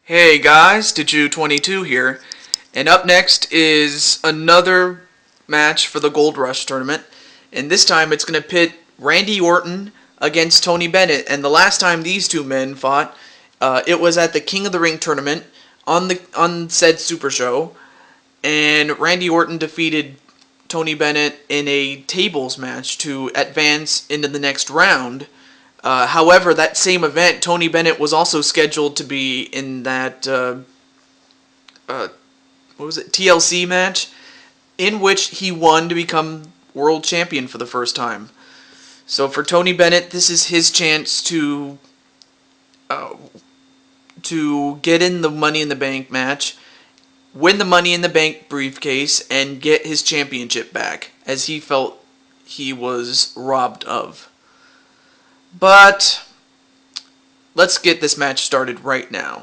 Hey guys, Diju22 here, and up next is another match for the Gold Rush tournament, and this time it's going to pit Randy Orton against Tony Bennett, and the last time these two men fought, it was at the King of the Ring tournament on said Super Show, and Randy Orton defeated Tony Bennett in a tables match to advance into the next round. However, that same event, Tony Bennett was also scheduled to be in that TLC match, in which he won to become world champion for the first time. So for Tony Bennett, this is his chance to get in the Money in the Bank match, win the Money in the Bank briefcase, and get his championship back, as he felt he was robbed of. But let's get this match started right now.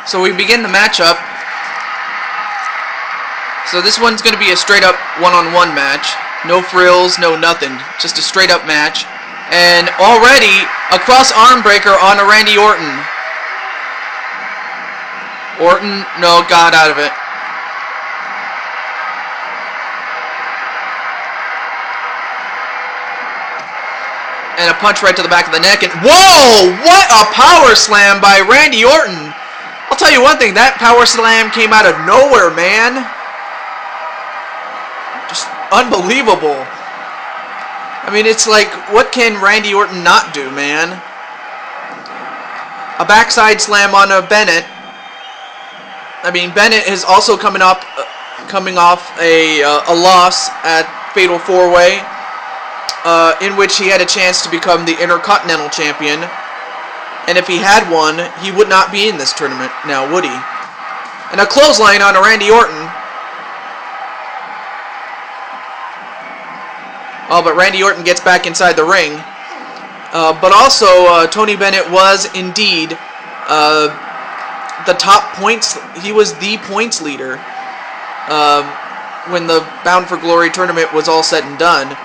So we begin the matchup. So this one's going to be a straight up one-on-one match. No frills, no nothing. Just a straight up match. And already a cross arm breaker on a Randy Orton. Orton, no, got out of it. And a punch right to the back of the neck. And whoa! What a power slam by Randy Orton! I'll tell you one thing, that power slam came out of nowhere, man. Just unbelievable. I mean, it's like, what can Randy Orton not do, man? A backside slam on a Bennett. I mean, Bennett is also coming off a loss at Fatal 4-Way, in which he had a chance to become the Intercontinental Champion. And if he had won, he would not be in this tournament now, would he? And a clothesline on a Randy Orton. Oh, but Randy Orton gets back inside the ring. But also, Tony Bennett was indeed the top points. He was the points leader when the Bound for Glory tournament was all said and done.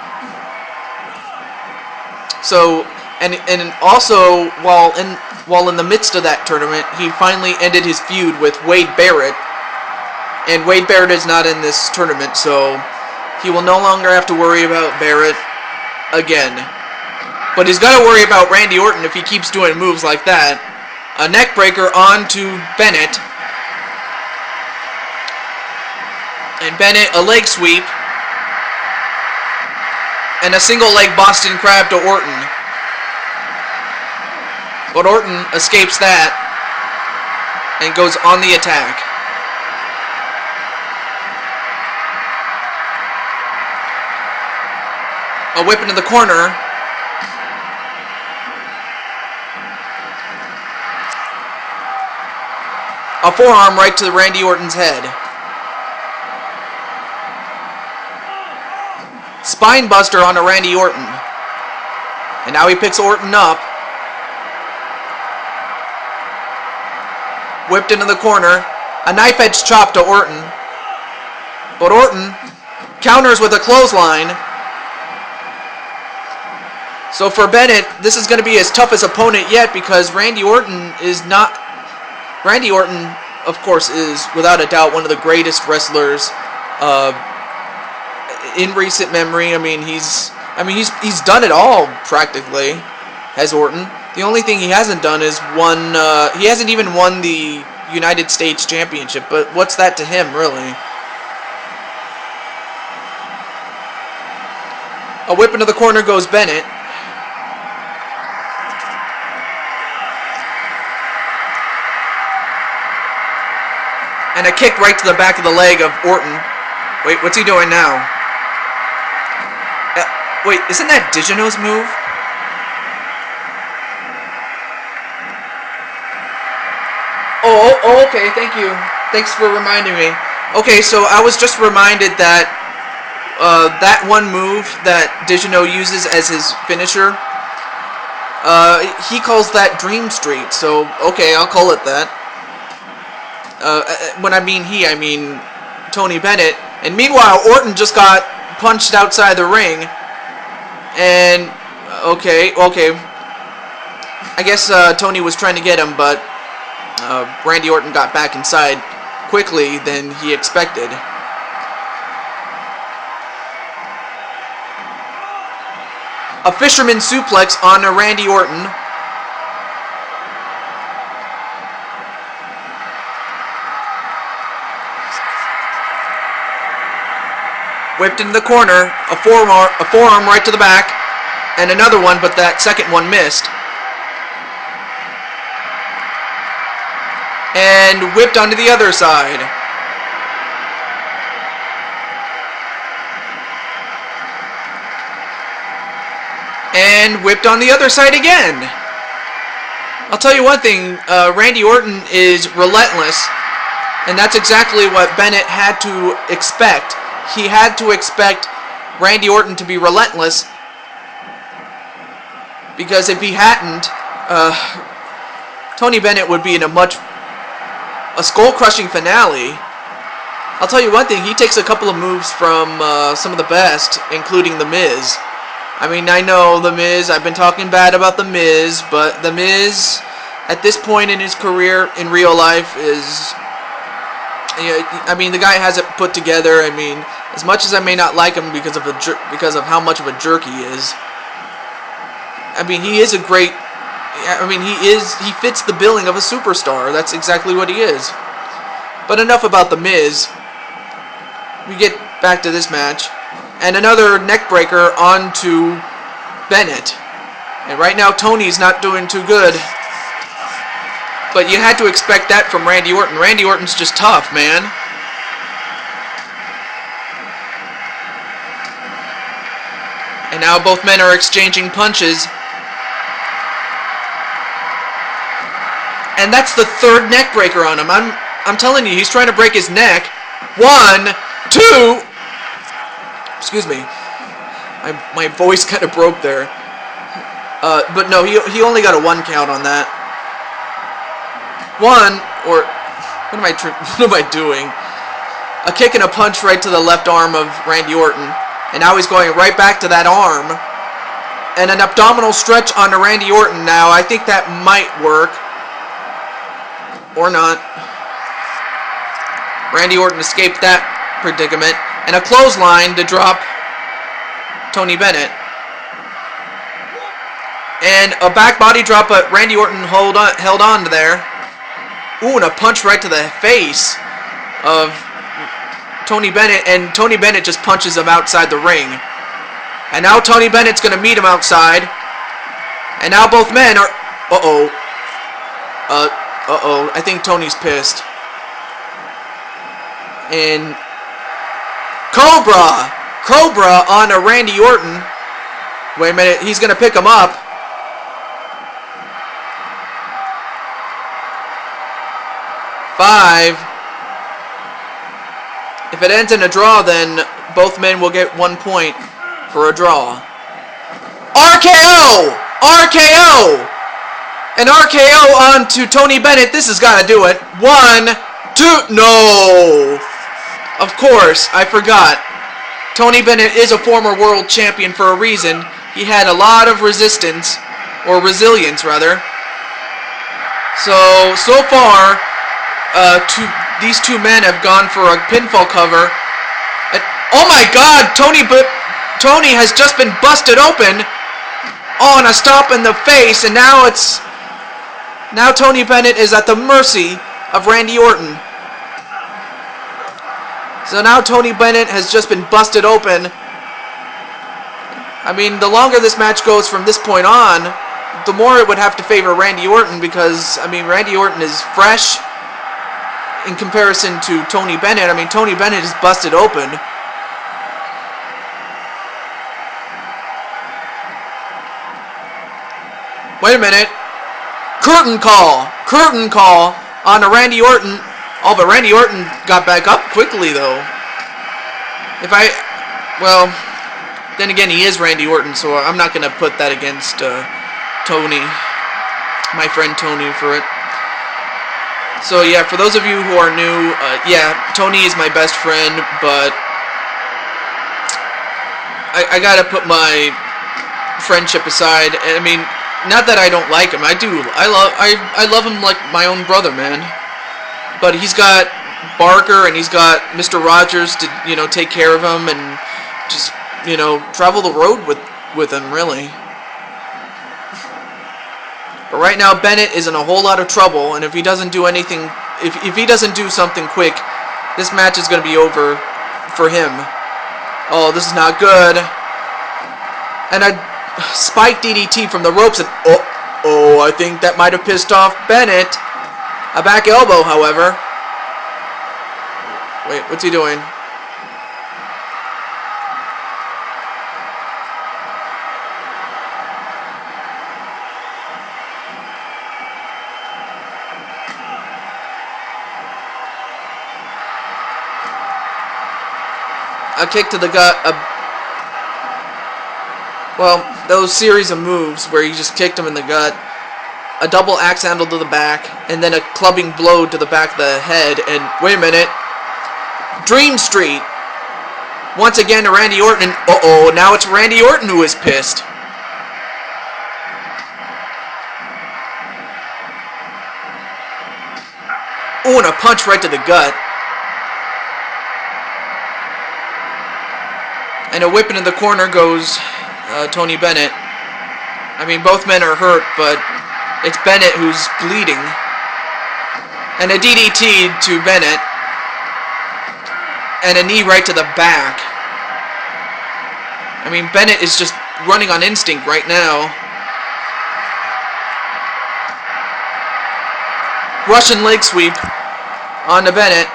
So, and also while in the midst of that tournament, he finally ended his feud with Wade Barrett. And Wade Barrett is not in this tournament, so he will no longer have to worry about Barrett again. But he's got to worry about Randy Orton if he keeps doing moves like that. A neck breaker onto Bennett. And Bennett, a leg sweep. And a single leg Boston Crab to Orton. But Orton escapes that and goes on the attack. A whip into the corner. A forearm right to Randy Orton's head. Spine buster on a Randy Orton. And now he picks Orton up. Whipped into the corner. A knife edge chop to Orton. But Orton counters with a clothesline. So for Bennett, this is going to be his toughest opponent yet, because Randy Orton, of course, is without a doubt one of the greatest wrestlers in recent memory. I mean, he's done it all practically, has Orton. The only thing he hasn't done is he hasn't even won the United States Championship, but what's that to him, really? A whip into the corner goes Bennett. And a kick right to the back of the leg of Orton. Wait, what's he doing now? Wait, isn't that Digino's move? Oh, okay, thank you. Thanks for reminding me. Okay, so I was just reminded that that one move that Digino uses as his finisher, he calls that Dream Street. So, okay, I'll call it that. When I mean he, I mean Tony Bennett. And meanwhile, Orton just got punched outside the ring. And, okay. I guess Tony was trying to get him, but Randy Orton got back inside quickly than he expected. A fisherman suplex on Randy Orton. Whipped into the corner, a forearm right to the back, and another one, but that second one missed. And whipped onto the other side. And whipped on the other side again. I'll tell you one thing, Randy Orton is relentless, and that's exactly what Bennett had to expect. He had to expect Randy Orton to be relentless, because if he hadn't, Tony Bennett would be in a skull-crushing finale. I'll tell you one thing, he takes a couple of moves from some of the best, including The Miz. I mean, I know The Miz, I've been talking bad about The Miz, but The Miz, at this point in his career, in real life, is... I mean, the guy has it put together. I mean, as much as I may not like him because of how much of a jerk he is, I mean, he is a great... I mean, he fits the billing of a superstar. That's exactly what he is. But enough about The Miz. We get back to this match. And another neck breaker onto Bennett. And right now, Tony's not doing too good. But you had to expect that from Randy Orton. Randy Orton's just tough, man. And now both men are exchanging punches. And that's the third neck breaker on him. I'm telling you, he's trying to break his neck. 1, 2... Excuse me. My voice kind of broke there. But no, he only got a 1 count on that. What am I doing? A kick and a punch right to the left arm of Randy Orton. And now he's going right back to that arm. And an abdominal stretch onto Randy Orton now. I think that might work. Or not. Randy Orton escaped that predicament. And a clothesline to drop Tony Bennett. And a back body drop, but Randy Orton held on to there. Ooh, and a punch right to the face of Tony Bennett. And Tony Bennett just punches him outside the ring. And now Tony Bennett's going to meet him outside. And now both men are... Uh-oh. I think Tony's pissed. And... Cobra on a Randy Orton. Wait a minute, he's going to pick him up. Five. If it ends in a draw, then both men will get 1 point for a draw. RKO! RKO! An RKO onto Tony Bennett. This has got to do it. 1, 2... No! Of course, I forgot. Tony Bennett is a former world champion for a reason. He had a lot of resistance, or resilience rather. So far, these two men have gone for a pinfall cover. And, oh my God, Tony has just been busted open. Oh, and a stop in the face, and now Tony Bennett is at the mercy of Randy Orton. So now Tony Bennett has just been busted open. I mean, the longer this match goes from this point on, the more it would have to favor Randy Orton because, I mean, Randy Orton is fresh in comparison to Tony Bennett. I mean, Tony Bennett is busted open. Wait a minute. Curtain call on to Randy Orton. Oh, but Randy Orton got back up quickly, though. Well, then again, he is Randy Orton, so I'm not going to put that against Tony, my friend Tony, for it. So, yeah, for those of you who are new, yeah, Tony is my best friend, but I got to put my friendship aside. I mean, not that I don't like him. I do. I love him like my own brother, man. But he's got Barker and he's got Mr. Rogers to, take care of him and just, travel the road with him, really. But right now, Bennett is in a whole lot of trouble, and if he doesn't do anything, if he doesn't do something quick, this match is going to be over for him. Oh, this is not good. And a spike DDT from the ropes, and I think that might have pissed off Bennett. A back elbow, however. Wait, what's he doing? A kick to the gut. Well, those series of moves where he just kicked him in the gut. A double axe handle to the back, and then a clubbing blow to the back of the head. And wait a minute. Dream Street. Once again to Randy Orton. And now it's Randy Orton who is pissed. And a punch right to the gut. And a whip into the corner goes Tony Bennett. I mean, both men are hurt, but it's Bennett who's bleeding. And a DDT to Bennett. And a knee right to the back. I mean, Bennett is just running on instinct right now. Russian leg sweep on to Bennett.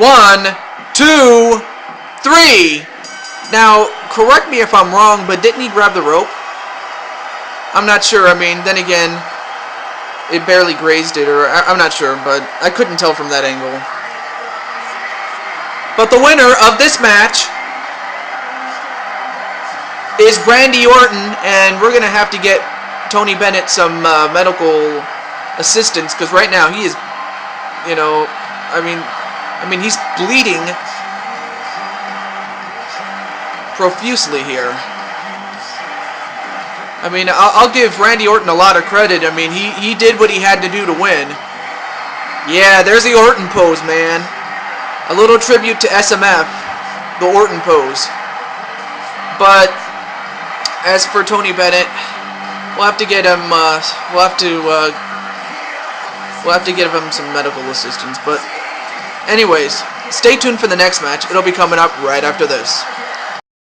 1, 2, 3. Now, correct me if I'm wrong, but didn't he grab the rope? I'm not sure. I mean, then again, it barely grazed it, or I'm not sure, but I couldn't tell from that angle. But the winner of this match is Randy Orton, and we're going to have to get Tony Bennett some medical assistance, because right now he is, I mean, he's bleeding profusely here. I mean, I'll give Randy Orton a lot of credit. I mean, he did what he had to do to win. Yeah, there's the Orton pose, man. A little tribute to SMF, the Orton pose. But as for Tony Bennett, we'll have to get him. We'll have to give him some medical assistance. But anyways, stay tuned for the next match. It'll be coming up right after this.